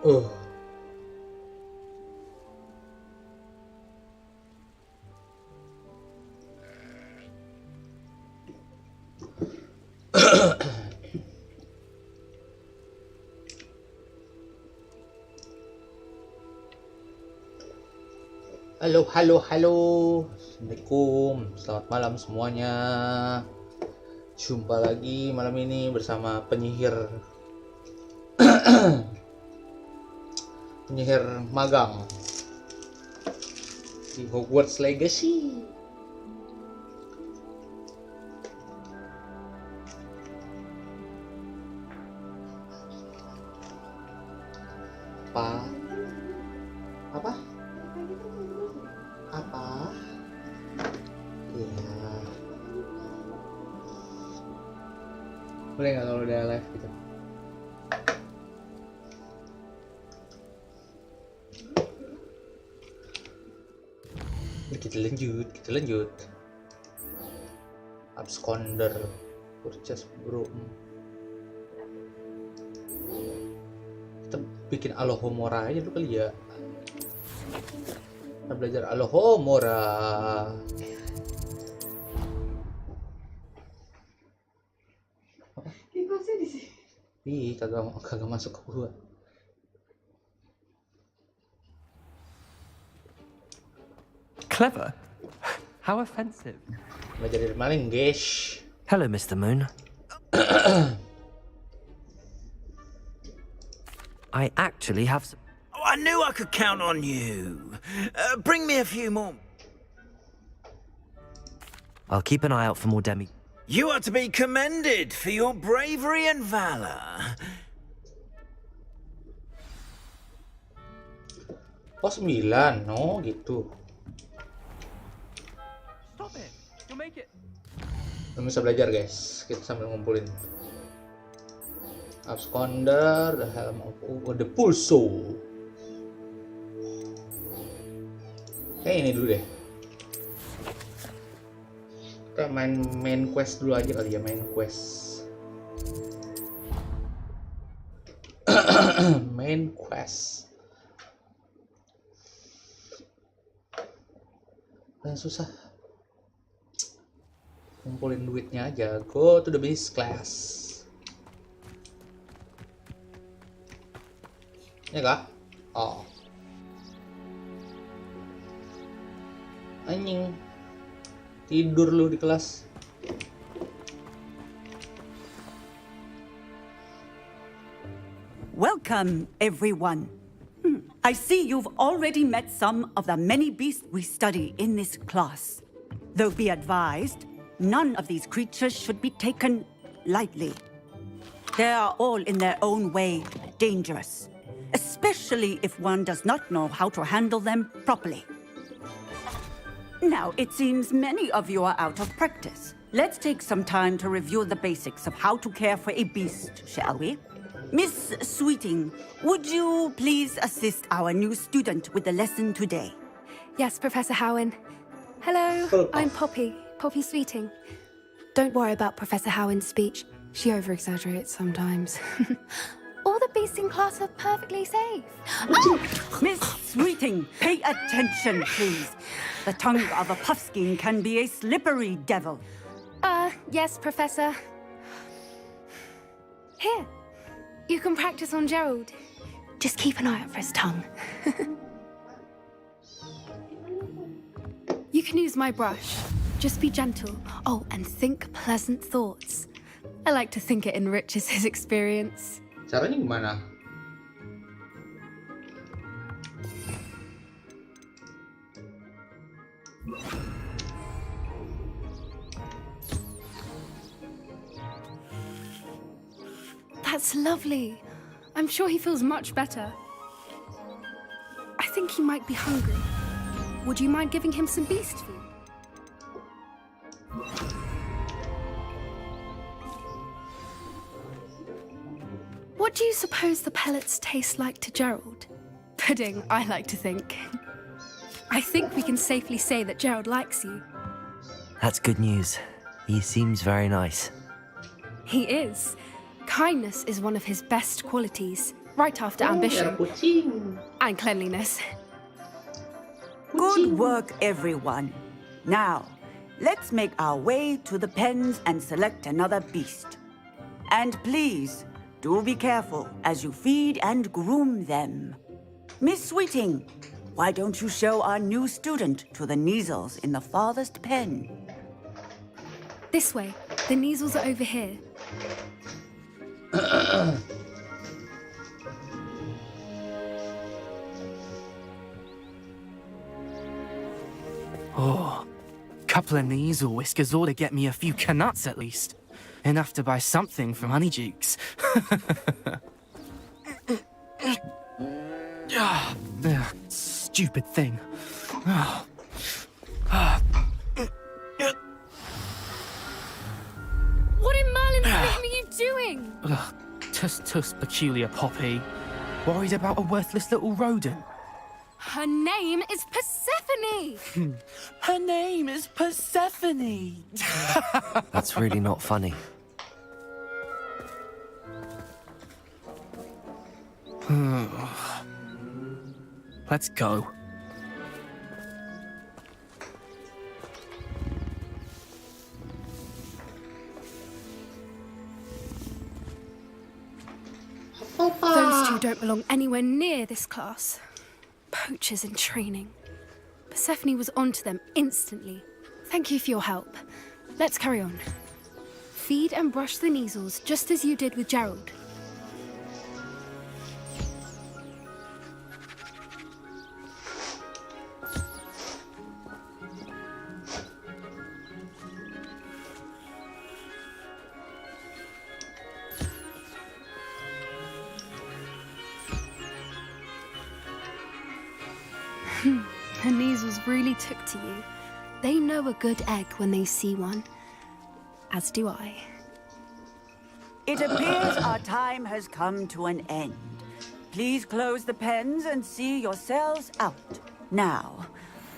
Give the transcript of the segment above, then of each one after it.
Uh. Halo, halo, halo. Assalamualaikum. Selamat malam semuanya. Jumpa lagi malam ini bersama penyihir penyihir magang di Hogwarts Legacy. Apa? Apa? Apa? Iya. Boleh nggak kalau udah live gitu? Kita lanjut. Absconder, purchase bro. Kita bikin Alohomora aja dulu kali ya. Kita belajar Alohomora. Kipas di sini. Ih, kagak masuk ke gua. Clever? How offensive. Belajar dari maling, guys. Hello, Mr. Moon. I actually have some... Oh, I knew I could count on you. Bring me a few more. I'll keep an eye out for more demi... You are to be commended for your bravery and valor. Oh, 9. Oh, gitu. Stop it! You'll make it. Belum bisa belajar, guys. Kita sambil ngumpulin. Absconder, the helm of the pulso. Kayak ini dulu deh. Kita main quest dulu aja kali ya, main quest. Main quest. Dan susah. Ngumpulin duitnya aja. Go to the base class. Ya kah? Oh. Anjing. Tidur lu di kelas. Welcome, everyone. I see you've already met some of the many beasts we study in this class. Though be advised, none of these creatures should be taken lightly. They are all in their own way dangerous, especially if one does not know how to handle them properly. Now, it seems many of you are out of practice. Let's take some time to review the basics of how to care for a beast, shall we? Miss Sweeting, would you please assist our new student with the lesson today? Yes, Professor Howen. Hello, I'm Poppy Sweeting. Don't worry about Professor Howen's speech. She over-exaggerates sometimes. All the beasts in class are perfectly safe. Miss Sweeting, pay attention, please. The tongue of a puffskein can be a slippery devil. Yes, Professor. Here, you can practice on Gerald. Just keep an eye out for his tongue. You can use my brush. Just be gentle. Oh, and think pleasant thoughts. I like to think it enriches his experience. Caranya gimana? That's lovely. I'm sure he feels much better. I think he might be hungry. Would you mind giving him some beast food? What do you suppose the pellets taste like to Gerald? Pudding, I like to think. I think we can safely say that Gerald likes you. That's good news. He seems very nice. He is. Kindness is one of his best qualities. right after ambition kucing. and cleanliness. Good work, everyone. Now, let's make our way to the pens and select another beast. And please, do be careful as you feed and groom them. Miss Sweeting, why don't you show our new student to the Neasels in the farthest pen? This way. The Neasels are over here. Oh, couple of Neasel whiskers ought to get me a few canuts at least. Enough to buy something from Honeydukes. Stupid thing. What in Merlin's name are you doing? Tuss, peculiar Poppy. Worried about a worthless little rodent. Her name is Persephone! Her name is Persephone! That's really not funny. Let's go. Those two don't belong anywhere near this class. Poachers in training. Persephone was onto them instantly. Thank you for your help. Let's carry on. Feed and brush the Neasels just as you did with Gerald. Her Neasels really took to you. They know a good egg when they see one. As do I. It appears our time has come to an end. Please close the pens and see yourselves out. Now,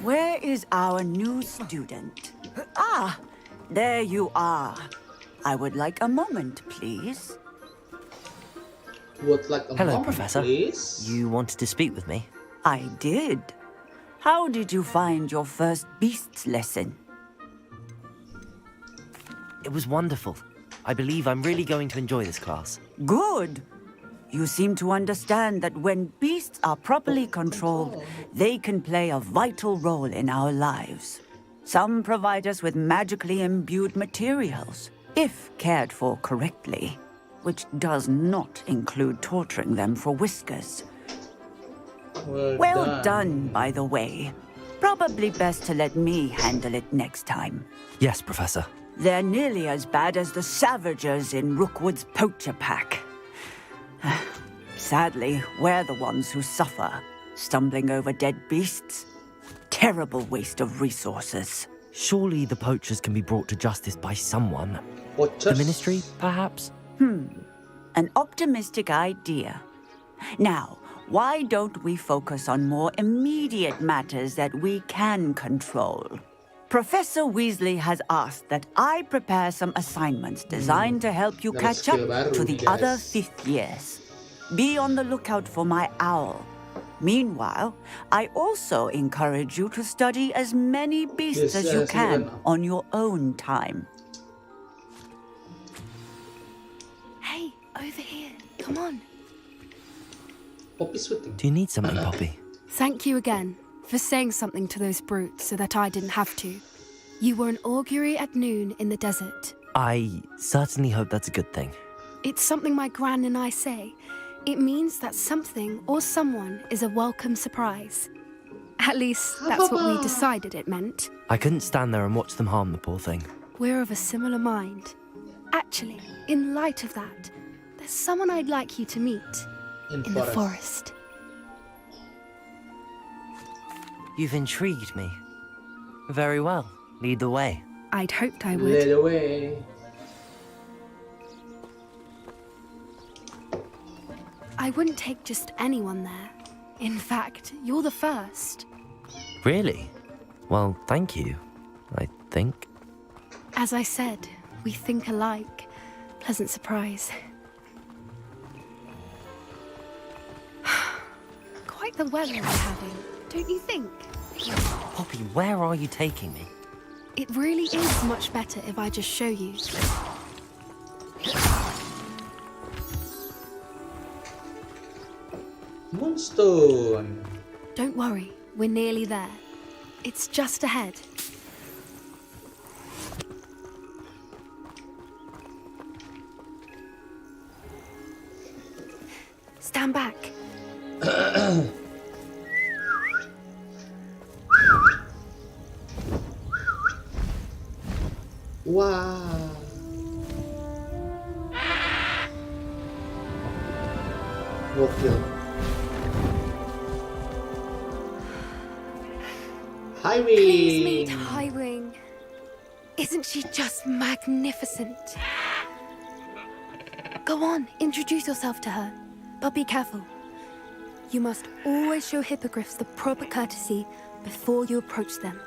where is our new student? Ah, there you are. I would like a moment, please. Would like a Hello, moment, Professor. please? You wanted to speak with me? I did. How did you find your first beasts lesson? It was wonderful. I believe I'm really going to enjoy this class. Good. You seem to understand that when beasts are properly controlled, they can play a vital role in our lives. Some provide us with magically imbued materials, if cared for correctly, which does not include torturing them for whiskers. Well done, by the way. Probably best to let me handle it next time. Yes, Professor. They're nearly as bad as the Savagers in Rookwood's poacher pack. Sadly, we're the ones who suffer, stumbling over dead beasts. Terrible waste of resources. Surely the poachers can be brought to justice by someone. Poachers? The Ministry, perhaps? An optimistic idea. Now, why don't we focus on more immediate matters that we can control? Professor Weasley has asked that I prepare some assignments designed to help you catch up to the other fifth years. Be on the lookout for my owl. Meanwhile, I also encourage you to study as many beasts as you can on your own time. Hey, over here. Come on. Poppy Sweeting. Do you need something, Poppy? Thank you again for saying something to those brutes so that I didn't have to. You were an augury at noon in the desert. I certainly hope that's a good thing. It's something my gran and I say. It means that something or someone is a welcome surprise. At least, that's what we decided it meant. I couldn't stand there and watch them harm the poor thing. We're of a similar mind. Actually, in light of that, there's someone I'd like you to meet in the forest. You've intrigued me. Very well. Lead the way. I'd hoped I would. Lead away. I wouldn't take just anyone there. In fact, you're the first. Really? Well, thank you, I think. As I said, we think alike. Pleasant surprise. like the weather we're having, don't you think? Poppy, where are you taking me? It really is much better if I just show you. Moonstone. Don't worry, we're nearly there. It's just ahead. Stand back. Wow. Gokil. Highwing. Please meet Highwing. Isn't she just magnificent? Go on, introduce yourself to her. But be careful. You must always show hippogriffs the proper courtesy before you approach them.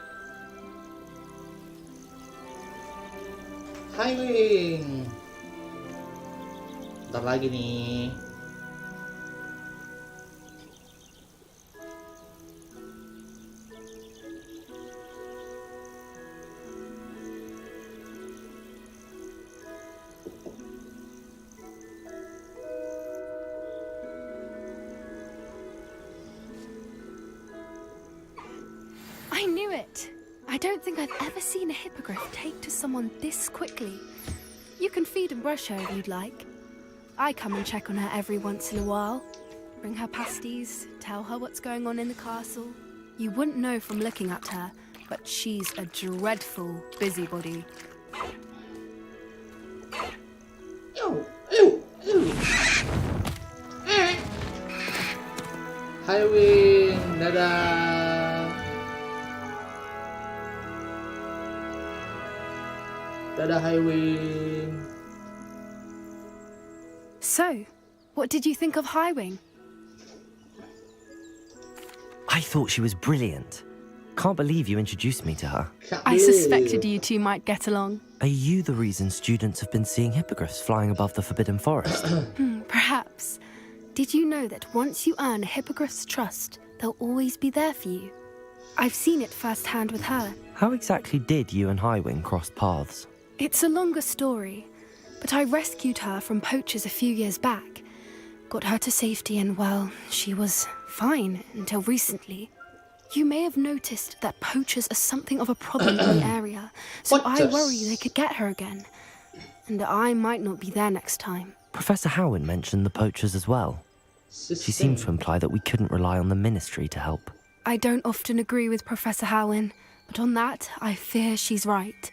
Highwing. Bentar lagi nih. I knew it. I don't think I've ever seen a hippogriff take to someone this quickly. You can feed and brush her if you'd like. I come and check on her every once in a while. Bring her pasties, tell her what's going on in the castle. You wouldn't know from looking at her, but she's a dreadful busybody. Ew, ew, ew. Highwing, dadah. Dadah, Highwing. So, what did you think of Highwing? I thought she was brilliant. Can't believe you introduced me to her. I suspected you two might get along. Are you the reason students have been seeing hippogriffs flying above the Forbidden Forest? Perhaps. Did you know that once you earn a hippogriff's trust, they'll always be there for you? I've seen it firsthand with her. How exactly did you and Highwing cross paths? It's a longer story, but I rescued her from poachers a few years back. Got her to safety and, well, she was fine until recently. You may have noticed that poachers are something of a problem in the area, so I worry they could get her again. And I might not be there next time. Professor Howin mentioned the poachers as well. She seemed to imply that we couldn't rely on the Ministry to help. I don't often agree with Professor Howin, but on that, I fear she's right.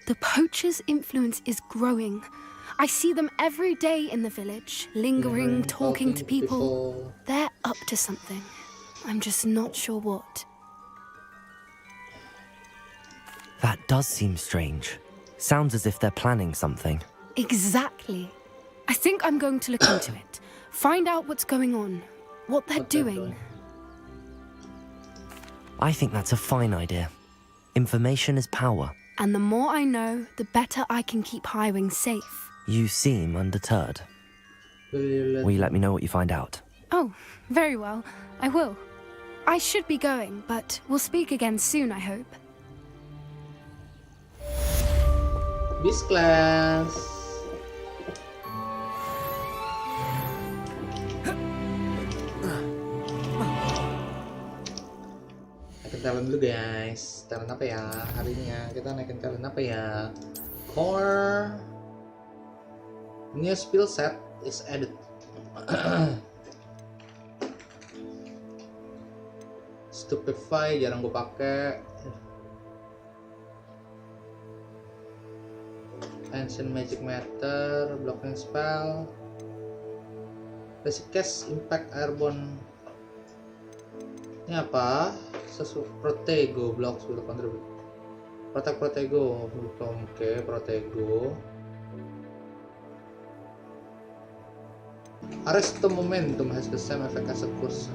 The poachers' influence is growing. I see them every day in the village, lingering, talking to people. They're up to something. I'm just not sure what. That does seem strange. Sounds as if they're planning something. Exactly. I think I'm going to look into it. Find out what's going on, what they're doing. I think that's a fine idea. Information is power. And the more I know, the better I can keep Highwing safe. You seem undeterred. Will you let me know what you find out? Oh, very well. I will. I should be going, but we'll speak again soon, I hope. Bis class. Naikin talent dulu guys. Talent apa ya harinya? Kita naikin talent apa ya? Core. New skill set is added. Stupefy jarang gue pakai. Ancient Magic Matter, Blocking Spell, Basic Cast, Impact Airborne. Ini apa? Protego, Blocks will contribute. Protect Protego, oke, Protego. Arrest the Momentum has the same effect as a curse.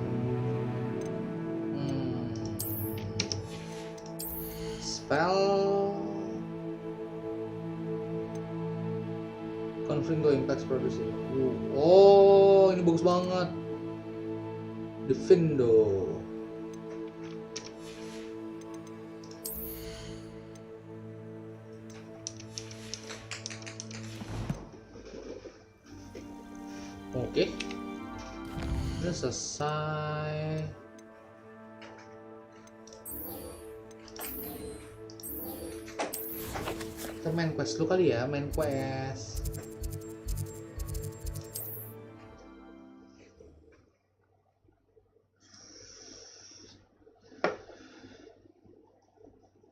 Spell. Confirm to impact produksi. Oh, ini bagus banget. Defendo. Oke. Udah selesai. Kita main quest dulu kali ya, main quest.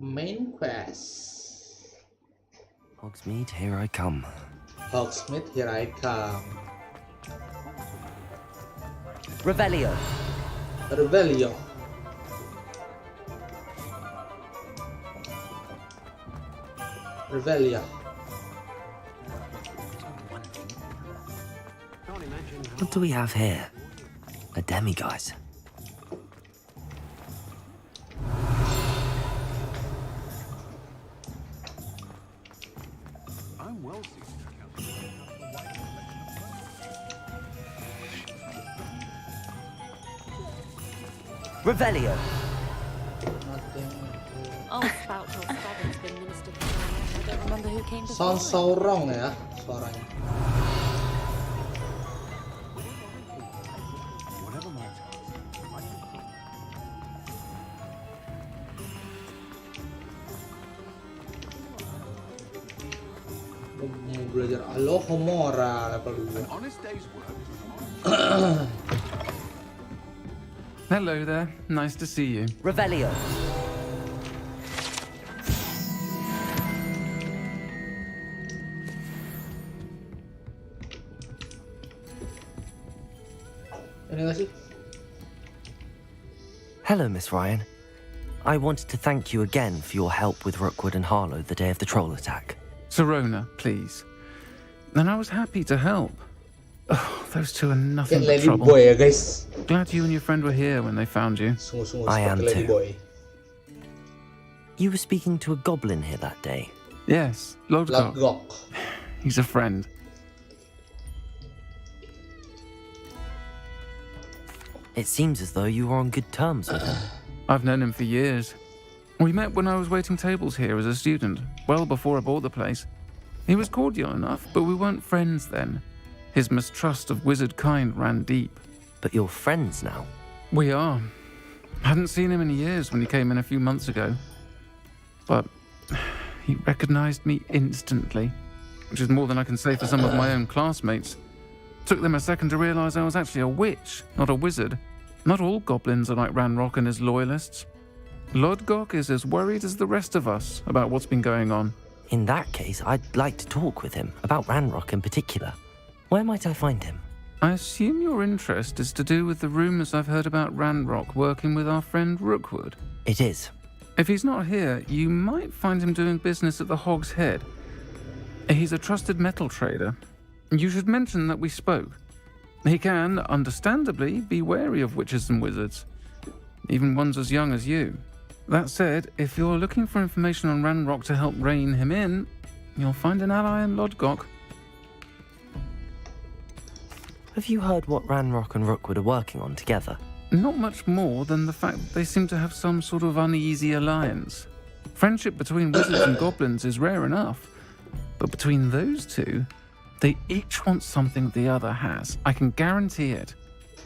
Main quest. Hogsmeade, here I come. Hogsmeade, here I come. Revelio. Revelio. Revelia. What do we have here? A demiguise. Revelio. I'll spout your father's been minister for so long, I don't remember who came before. Sounds so wrong ya suaranya. Mau belajar Alohomora level 2. Hello there. Nice to see you. Revelio. Ini nggak sih? Hello, Miss Ryan. I wanted to thank you again for your help with Rookwood and Harlow the day of the troll attack. Sirona, please. And I was happy to help. Oh, those two are nothing but Lady trouble. boy ya guys. Glad you and your friend were here when they found you. Sungguh-sungguh I am Lady too. boy. You were speaking to a goblin here that day. Yes, Lodgok. Lodgok. He's a friend. It seems as though you were on good terms with him. I've known him for years. We met when I was waiting tables here as a student, well before I bought the place. He was cordial enough, but we weren't friends then. His mistrust of wizard kind ran deep. But you're friends now. We are. Hadn't seen him in years when he came in a few months ago. But he recognized me instantly, which is more than I can say for some of my own classmates. Took them a second to realize I was actually a witch, not a wizard. Not all goblins are like Ranrock and his loyalists. Lodgok is as worried as the rest of us about what's been going on. In that case, I'd like to talk with him, about Ranrock in particular. Where might I find him? I assume your interest is to do with the rumors I've heard about Ranrock working with our friend Rookwood. It is. If he's not here, you might find him doing business at the Hog's Head. He's a trusted metal trader. You should mention that we spoke. He can, understandably, be wary of witches and wizards, even ones as young as you. That said, if you're looking for information on Ranrock to help rein him in, you'll find an ally in Lodgok. Have you heard what Ranrock and Rookwood are working on together? Not much more than the fact that they seem to have some sort of uneasy alliance. Friendship between wizards and goblins is rare enough, but between those two, they each want something the other has. I can guarantee it.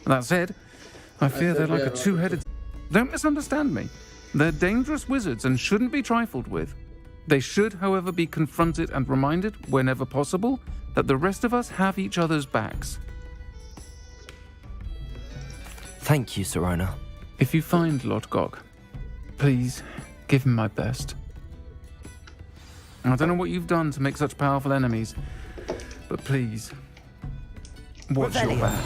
That said, I fear they're like a two-headed... Don't misunderstand me. They're dangerous wizards and shouldn't be trifled with. They should, however, be confronted and reminded, whenever possible, that the rest of us have each other's backs. Thank you, Sirona. If you find Lodgok, please give him my best. I don't know what you've done to make such powerful enemies, but please, watch your back.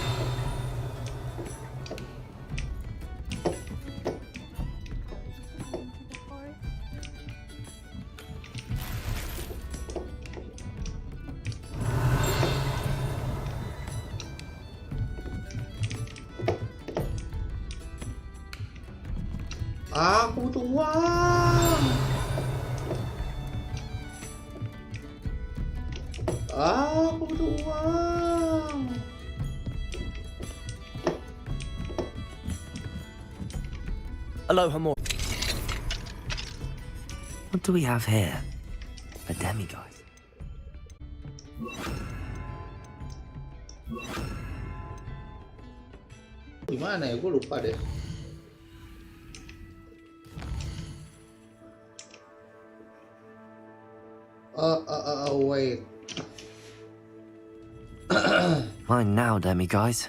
Aku butuh uang. Aku butuh uang. Aloha more. What do we have here? A demiguise. Gimana ya? Gue lupa deh. Wait. Mine now, demiguise.